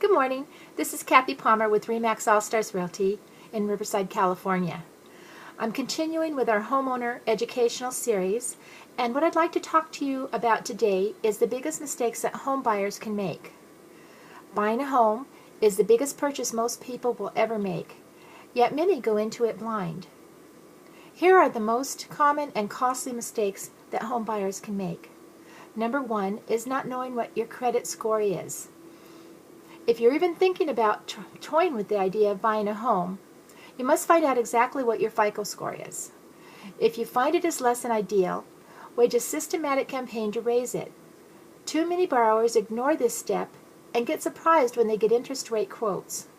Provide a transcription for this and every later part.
Good morning. This is Kathy Palmer with RE/MAX All Stars Realty in Riverside, California. I'm continuing with our homeowner educational series, and what I'd like to talk to you about today is the biggest mistakes that home buyers can make. Buying a home is the biggest purchase most people will ever make, yet many go into it blind. Here are the most common and costly mistakes that home buyers can make. Number one is not knowing what your credit score is. If you're even thinking about toying with the idea of buying a home, you must find out exactly what your FICO score is. If you find it is less than ideal, wage a systematic campaign to raise it. Too many borrowers ignore this step and get surprised when they get interest rate quotes.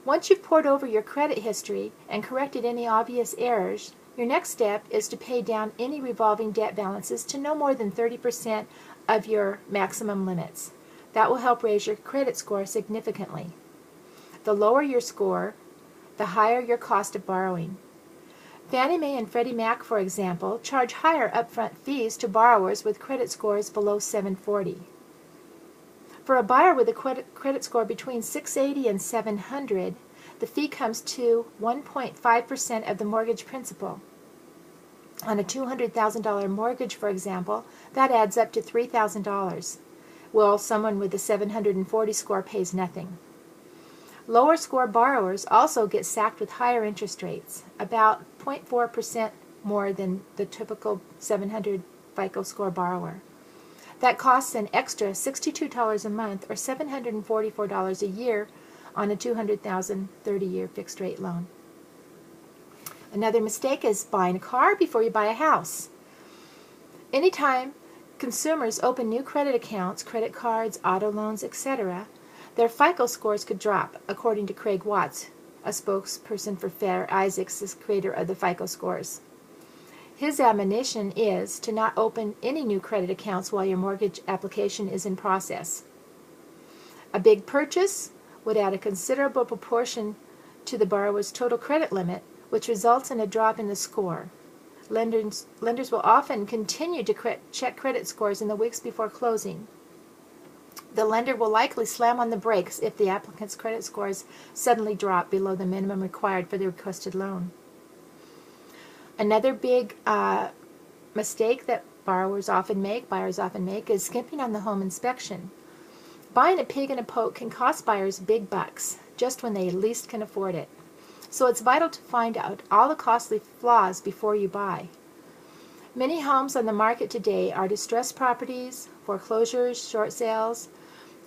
Once you've poured over your credit history and corrected any obvious errors, your next step is to pay down any revolving debt balances to no more than 30% of your maximum limits. That will help raise your credit score significantly. The lower your score, the higher your cost of borrowing. Fannie Mae and Freddie Mac, for example, charge higher upfront fees to borrowers with credit scores below 740. For a buyer with a credit score between 680 and 700, the fee comes to 1.5% of the mortgage principal. On a $200,000 mortgage, for example, that adds up to $3,000. Well, someone with a 740 score pays nothing. Lower score borrowers also get sacked with higher interest rates, about 0.4% more than the typical 700 FICO score borrower. That costs an extra $62 a month or $744 a year on a $200,000 30-year fixed rate loan. Another mistake is buying a car before you buy a house. Anytime consumers open new credit accounts, credit cards, auto loans, etc., their FICO scores could drop, according to Craig Watts, a spokesperson for Fair Isaacs, the creator of the FICO scores. His admonition is to not open any new credit accounts while your mortgage application is in process. A big purchase would add a considerable proportion to the borrower's total credit limit, which results in a drop in the score. Lenders will often continue to check credit scores in the weeks before closing. The lender will likely slam on the brakes if the applicant's credit scores suddenly drop below the minimum required for the requested loan. Another big mistake that buyers often make is skimping on the home inspection. Buying a pig in a poke can cost buyers big bucks just when they least can afford it. So it's vital to find out all the costly flaws before you buy. Many homes on the market today are distressed properties, foreclosures, short sales,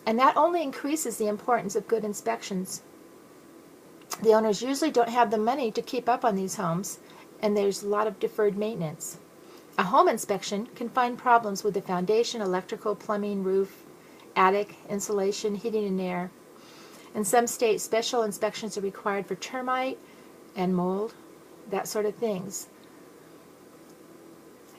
and that only increases the importance of good inspections. The owners usually don't have the money to keep up on these homes, and there's a lot of deferred maintenance. A home inspection can find problems with the foundation, electrical, plumbing, roof, attic, insulation, heating and air. In some states, special inspections are required for termite and mold, that sort of things.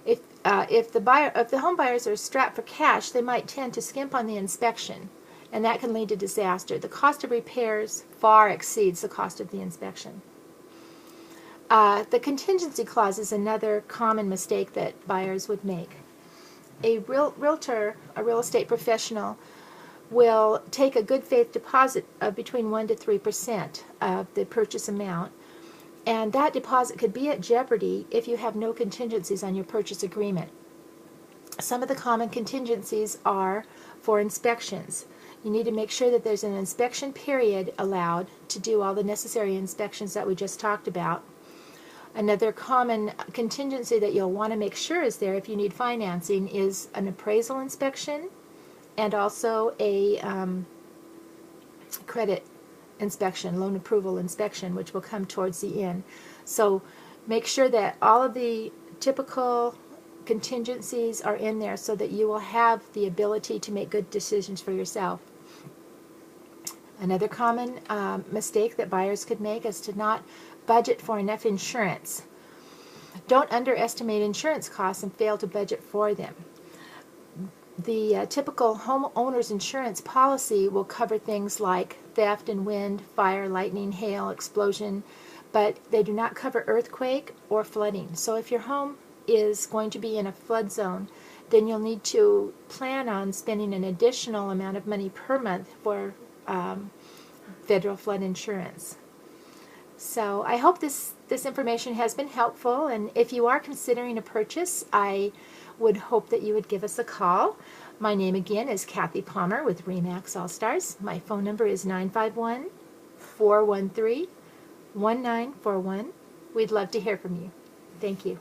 If the home buyers are strapped for cash, they might tend to skimp on the inspection, and that can lead to disaster. The cost of repairs far exceeds the cost of the inspection. The contingency clause is another common mistake that buyers would make. A realtor, a real estate professional, will take a good faith deposit of between 1% to 3% of the purchase amount, and that deposit could be at jeopardy if you have no contingencies on your purchase agreement. Some of the common contingencies are for inspections. You need to make sure that there's an inspection period allowed to do all the necessary inspections that we just talked about. Another common contingency that you'll want to make sure is there if you need financing is an appraisal inspection and also a credit inspection, loan approval inspection, which will come towards the end. So make sure that all of the typical contingencies are in there so that you will have the ability to make good decisions for yourself. Another common mistake that buyers could make is to not budget for enough insurance. Don't underestimate insurance costs and fail to budget for them. The typical homeowner's insurance policy will cover things like theft and wind, fire, lightning, hail, explosion, but they do not cover earthquake or flooding. So if your home is going to be in a flood zone, then you'll need to plan on spending an additional amount of money per month for federal flood insurance. So I hope this information has been helpful, and if you are considering a purchase, I would hope that you would give us a call. My name again is Kathy Palmer with RE/MAX All-Stars. My phone number is 951-413-1941. We'd love to hear from you. Thank you.